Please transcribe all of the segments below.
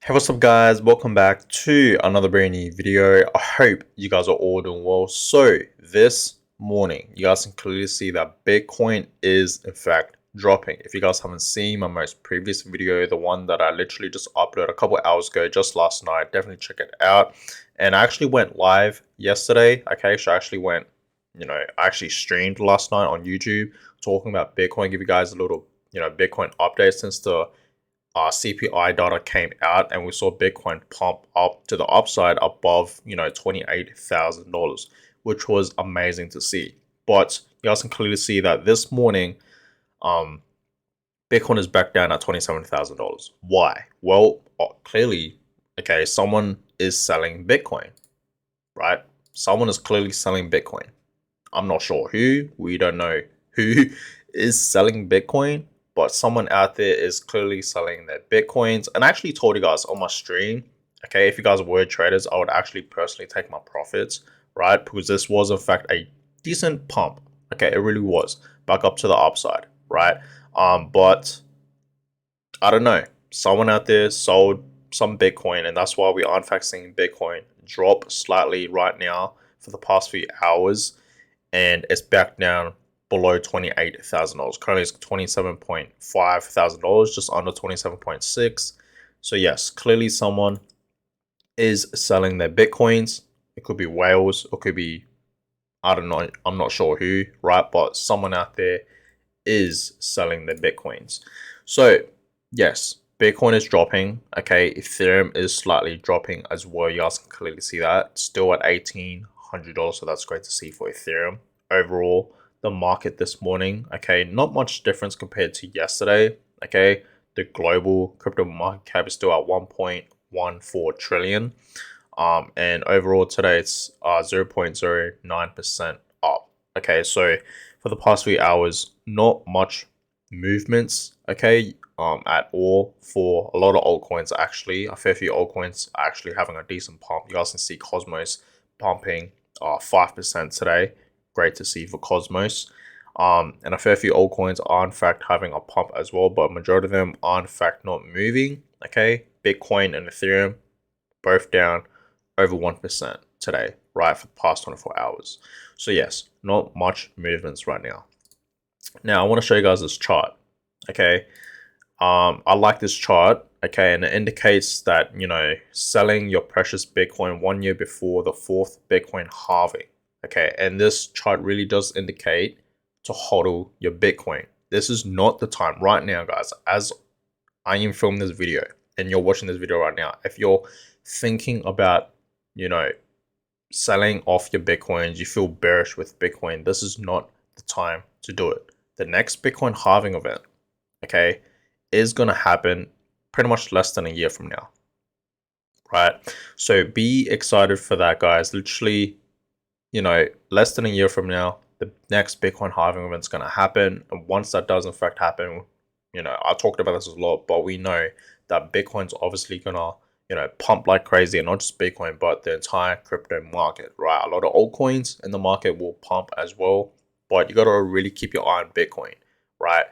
Hey, what's up, guys? Welcome back to another brand new video. I hope you guys are all doing well. So, this morning, you guys can clearly see that Bitcoin is, in fact, dropping. If you guys haven't seen my most previous video, the one that I literally just uploaded a couple hours ago, just last night, definitely check it out. And I actually went live yesterday. Okay, so I actually went, I actually streamed last night on YouTube talking about Bitcoin, give you guys a little, Bitcoin update since the CPI data came out and we saw Bitcoin pump up to the upside above, $28,000, which was amazing to see. But you guys can clearly see that this morning, um, Bitcoin is back down at $27,000. Why? Well, clearly, okay, someone is selling Bitcoin, right? Someone is clearly selling Bitcoin. I'm not sure who. We don't know who is selling Bitcoin, but someone out there is clearly selling their Bitcoins. And I actually told you guys on my stream, okay, if you guys were traders, I would actually personally take my profits, right? Because this was, in fact, a decent pump. Okay, it really was back up to the upside, right? But I don't know. Someone out there sold some Bitcoin, and that's why we are, in fact, seeing Bitcoin drop slightly right now for the past few hours, and it's back down below $28,000. Currently, it's $27,500, just under 27.6. So yes, clearly someone is selling their Bitcoins. It could be whales, it could be, I don't know, I'm not sure who, right? But someone out there is selling their Bitcoins. So yes, Bitcoin is dropping. Okay, Ethereum is slightly dropping as well. You guys can clearly see that. Still at $1,800, so that's great to see for Ethereum. Overall, the market this morning, okay, not much difference compared to yesterday. Okay, the global crypto market cap is still at 1.14 trillion. And overall today it's 0.09% up. Okay, so for the past few hours, not much movements, okay, at all for a lot of altcoins. Actually, a fair few altcoins are actually having a decent pump. You guys can see Cosmos pumping 5% today. Great to see for Cosmos. And a fair few altcoins are in fact having a pump as well, but majority of them are in fact not moving. Okay, Bitcoin and Ethereum both down over 1% today, right, for the past 24 hours. So yes, not much movements right now. Now I want to show you guys this chart. Okay, I like this chart. Okay, and it indicates that selling your precious Bitcoin 1 year before the fourth Bitcoin halving. Okay, and this chart really does indicate to hodl your Bitcoin. This is not the time right now, guys. As I am filming this video and you're watching this video right now, if you're thinking about, you know, selling off your Bitcoins, you feel bearish with Bitcoin, this is not the time to do it. The next Bitcoin halving event, okay, is going to happen pretty much less than a year from now, right? So be excited for that, guys. Literally, less than a year from now, the next Bitcoin halving event is going to happen. And once that does in fact happen, I talked about this a lot, but we know that Bitcoin's obviously going to, pump like crazy, and not just Bitcoin, but the entire crypto market, right? A lot of altcoins in the market will pump as well, but you got to really keep your eye on Bitcoin, right?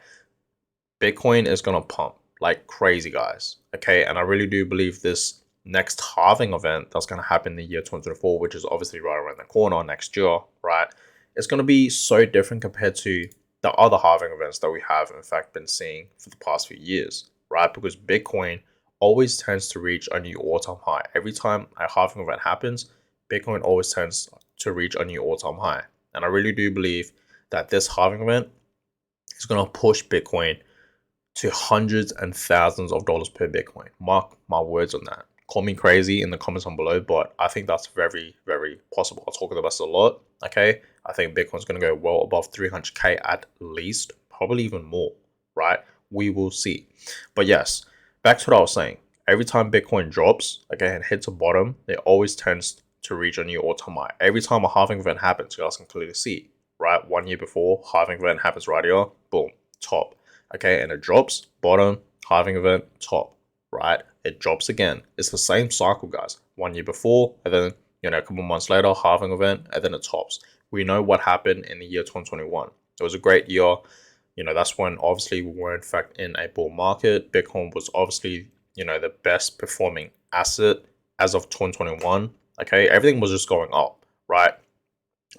Bitcoin is going to pump like crazy, guys. Okay. And I really do believe this next halving event that's going to happen in the year 2024, which is obviously right around the corner next year, right? It's going to be so different compared to the other halving events that we have, in fact, been seeing for the past few years, right? Because Bitcoin always tends to reach a new all-time high. Every time a halving event happens, Bitcoin always tends to reach a new all-time high. And I really do believe that this halving event is going to push Bitcoin to hundreds and thousands of dollars per Bitcoin. Mark my words on that. Call me crazy in the comments down below, but I think that's very, very possible. I'll talk about this a lot. Okay. I think Bitcoin's going to go well above 300K at least, probably even more, right? We will see. But yes, back to what I was saying. Every time Bitcoin drops, again, and hits a bottom, it always tends to reach a new all-time high. Every time a halving event happens, you guys can clearly see, right? 1 year before, halving event happens right here, boom, top. Okay, and it drops, bottom, halving event, top, right? It drops again. It's the same cycle, guys. 1 year before, and then, a couple months later, halving event, and then it tops. We know what happened in the year 2021. It was a great year. That's when obviously we were in fact in a bull market. Bitcoin was obviously, the best performing asset as of 2021. Okay, everything was just going up, right?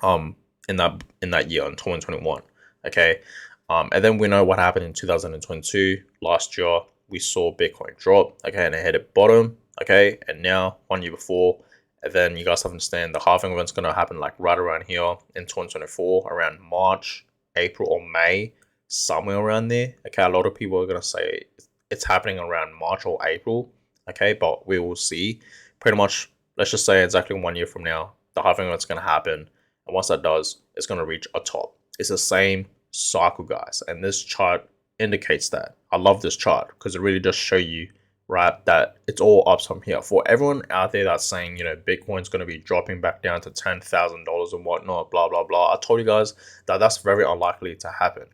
Um, in that year in 2021. Okay, and then we know what happened in 2022. Last year, we saw Bitcoin drop. Okay, and it hit at bottom. Okay, and now 1 year before, and then you guys have to understand the halving event's gonna happen like right around here in 2024, around March, April, or May, somewhere around there. Okay, a lot of people are gonna say it's happening around March or April. Okay, but we will see. Pretty much, let's just say exactly 1 year from now, the halving event's gonna happen, and once that does, it's gonna reach a top. It's the same cycle, guys, and this chart indicates that. I love this chart because it really does show you, right, that it's all ups from here. For everyone out there that's saying, Bitcoin's going to be dropping back down to $10,000 and whatnot, blah, blah, blah. I told you guys that that's very unlikely to happen.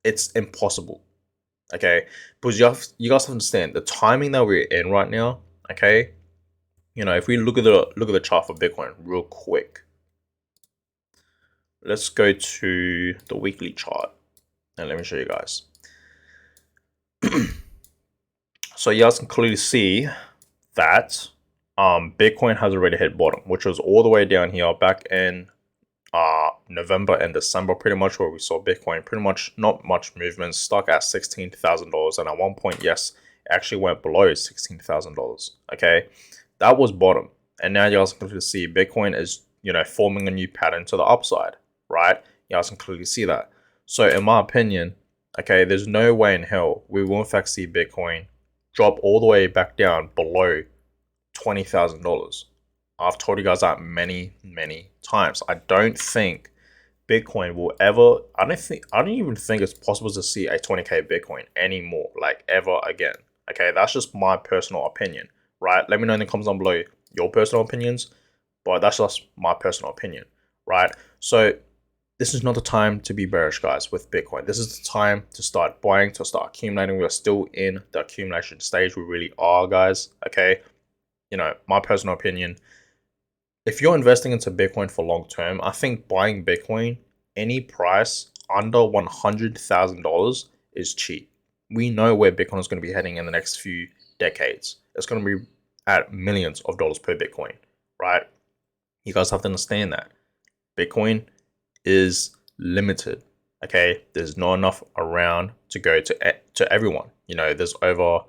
It's impossible, okay? Because you guys understand the timing that we're in right now, okay? If we look at the chart for Bitcoin real quick, let's go to the weekly chart and let me show you guys. So you guys can clearly see that Bitcoin has already hit bottom, which was all the way down here back in November and December, pretty much, where we saw Bitcoin pretty much not much movement, stuck at $16,000, and at one point, yes, it actually went below $16,000. Okay, that was bottom, and now you guys can clearly see Bitcoin is forming a new pattern to the upside, right? You guys can clearly see that. So in my opinion, okay, there's no way in hell we will in fact see Bitcoin drop all the way back down below $20,000. I've told you guys that many, many times. I don't think Bitcoin will ever. I don't even think it's possible to see a 20K Bitcoin anymore, like ever again. Okay, that's just my personal opinion, right? Let me know in the comments down below your personal opinions, but that's just my personal opinion, right? So this is not the time to be bearish, guys, with Bitcoin. This is the time to start buying, to start accumulating. We're still in the accumulation stage. We really are, guys. Okay. My personal opinion, if you're investing into Bitcoin for long term, I think buying Bitcoin, any price under $100,000 is cheap. We know where Bitcoin is going to be heading in the next few decades. It's going to be at millions of dollars per Bitcoin, right? You guys have to understand that Bitcoin is limited. Okay, there's not enough around to go to everyone. There's over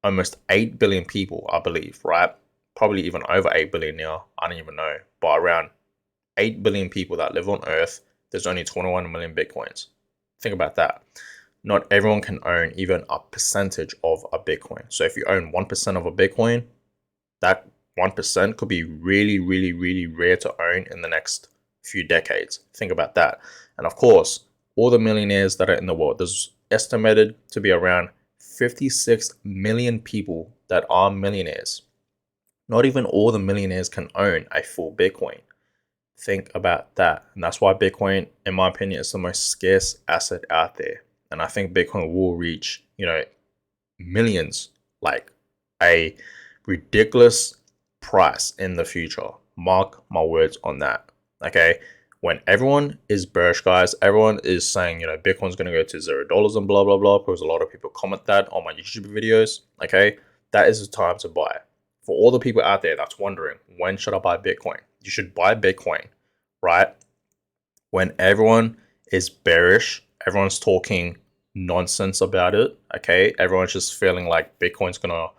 almost 8 billion people, I believe, right? Probably even over 8 billion now. I don't even know, but around 8 billion people that live on Earth. There's only 21 million Bitcoins. Think about that. Not everyone can own even a percentage of a Bitcoin. So if you own 1% of a Bitcoin, that 1% could be really, really, really rare to own in the next few decades. Think about that. And of course, all the millionaires that are in the world, there's estimated to be around 56 million people that are millionaires. Not even all the millionaires can own a full Bitcoin. Think about that. And that's why Bitcoin, in my opinion, is the most scarce asset out there. And I think Bitcoin will reach, millions, like a ridiculous price in the future. Mark my words on that. Okay. When everyone is bearish, guys, everyone is saying, Bitcoin's going to go to $0 and blah, blah, blah, because a lot of people comment that on my YouTube videos. Okay. That is the time to buy. For all the people out there that's wondering, when should I buy Bitcoin? You should buy Bitcoin, right? When everyone is bearish, everyone's talking nonsense about it. Okay. Everyone's just feeling like Bitcoin's going to,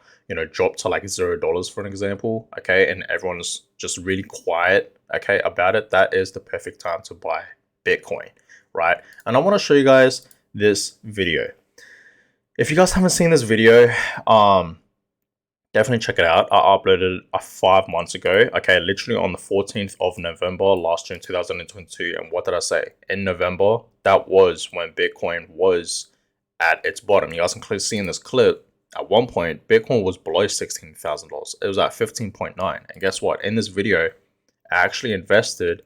drop to like $0, for an example. Okay. And everyone's just really quiet, okay, about it. That is the perfect time to buy Bitcoin, right? And I want to show you guys this video. If you guys haven't seen this video, definitely check it out. I uploaded it 5 months ago. Okay, literally on the 14th of November last year in 2022. And what did I say? In November, that was when Bitcoin was at its bottom. You guys can clearly see in this clip, at one point, Bitcoin was below $16,000. It was at 15.9. And guess what? In this video, I actually invested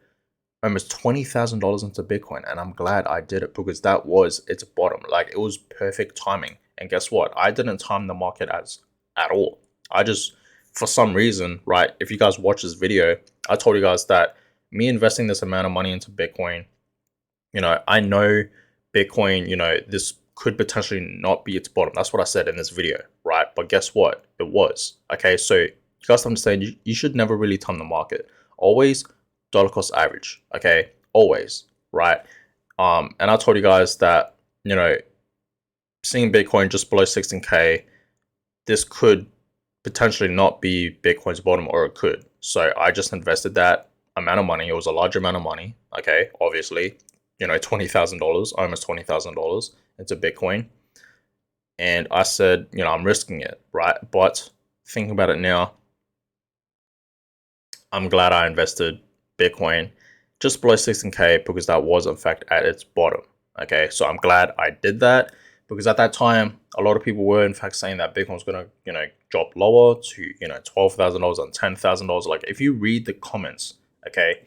almost $20,000 into Bitcoin. And I'm glad I did it because that was its bottom. Like, it was perfect timing. And guess what? I didn't time the market at all. I just, for some reason, right, if you guys watch this video, I told you guys that me investing this amount of money into Bitcoin, I know Bitcoin, this could potentially not be its bottom. That's what I said in this video, right? But guess what? It was. Okay, so you guys understand you should never really time the market. Always dollar cost average. Okay, always, right? And I told you guys that, you know, seeing Bitcoin just below 16K, this could potentially not be Bitcoin's bottom, or it could. So I just invested that amount of money. It was a large amount of money. Okay, obviously, you know, $20,000, almost $20,000 into Bitcoin. And I said, you know, I'm risking it, right? But thinking about it now, I'm glad I invested Bitcoin just below 16K because that was in fact at its bottom. Okay, so I'm glad I did that because at that time, a lot of people were in fact saying that Bitcoin was gonna, you know, drop lower to, you know, $12,000 and $10,000. Like if you read the comments, okay,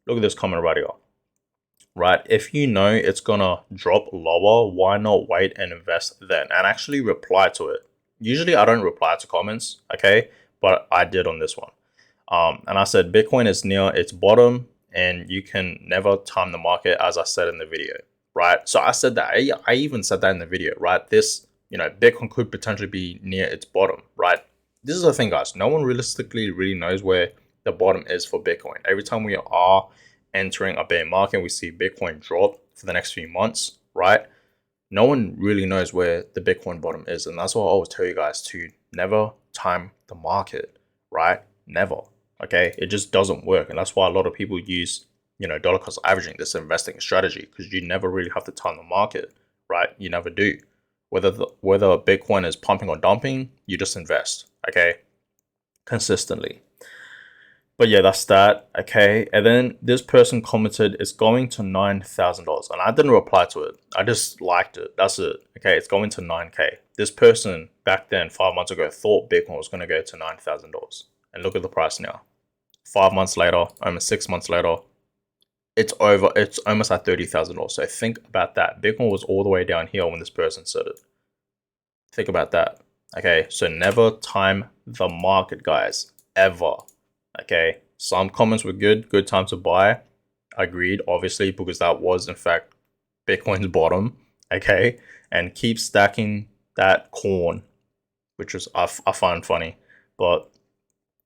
look at this comment right here. Right, if you know it's gonna drop lower, why not wait and invest then and actually reply to it? Usually I don't reply to comments, okay, but I did on this one. And I said Bitcoin is near its bottom and you can never time the market, as I said in the video, right? So I said that, I even said that in the video, right? This, you know, Bitcoin could potentially be near its bottom, right? This is the thing, guys. No one realistically really knows where the bottom is for Bitcoin. Every time we are entering a bear market, we see Bitcoin drop for the next few months, right? No one really knows where the Bitcoin bottom is. And that's why I always tell you guys to never time the market, right? Never. Okay. It just doesn't work. And that's why a lot of people use, you know, dollar cost averaging, this investing strategy, because you never really have to time the market, right? You never do. Whether Bitcoin is pumping or dumping, you just invest, okay, consistently. But yeah, that's that. Okay. And then this person commented, it's going to $9,000. And I didn't reply to it. I just liked it. That's it. Okay. It's going to 9K. This person back then, 5 months ago, thought Bitcoin was going to go to $9,000. And look at the price now. 5 months later, almost 6 months later, it's almost at $30,000. So think about that. Bitcoin was all the way down here when this person said it. Think about that. Okay. So never time the market, guys. Ever. Okay, some comments were good time to buy. Agreed, obviously, because that was in fact Bitcoin's bottom. Okay, and keep stacking that corn, which is I find funny. But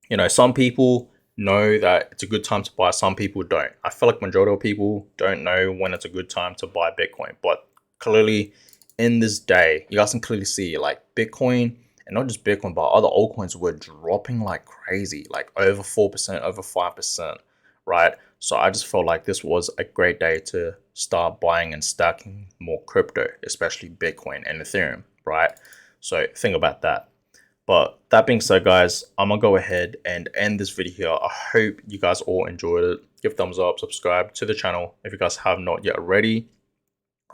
you know, some people know that it's a good time to buy. Some people don't. I feel like majority of people don't know when it's a good time to buy Bitcoin. But clearly, in this day, you guys can clearly see like Bitcoin. And not just Bitcoin, but other altcoins were dropping like crazy, like over 4%, over 5%, right? So I just felt like this was a great day to start buying and stacking more crypto, especially Bitcoin and Ethereum, right? So think about that. But that being said, guys, I'm gonna go ahead and end this video here. I hope you guys all enjoyed it. Give thumbs up, subscribe to the channel if you guys have not yet already.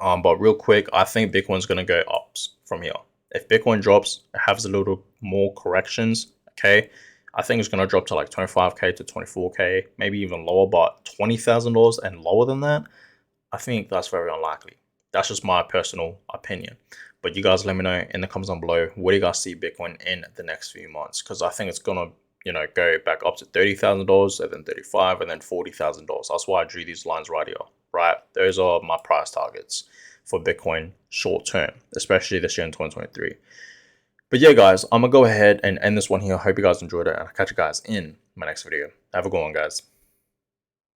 But real quick, I think Bitcoin's gonna go up from here. If Bitcoin drops, it has a little more corrections, okay? I think it's going to drop to like 25K to 24K, maybe even lower, but $20,000 and lower than that, I think that's very unlikely. That's just my personal opinion. But you guys let me know in the comments down below, where do you guys see Bitcoin in the next few months? Because I think it's going to, you know, go back up to $30,000 and then 35 and then $40,000. That's why I drew these lines right here, right? Those are my price targets for Bitcoin short term, especially this year in 2023. But yeah, guys, I'm going to go ahead and end this one here. I hope you guys enjoyed it, and I'll catch you guys in my next video. Have a good one, guys.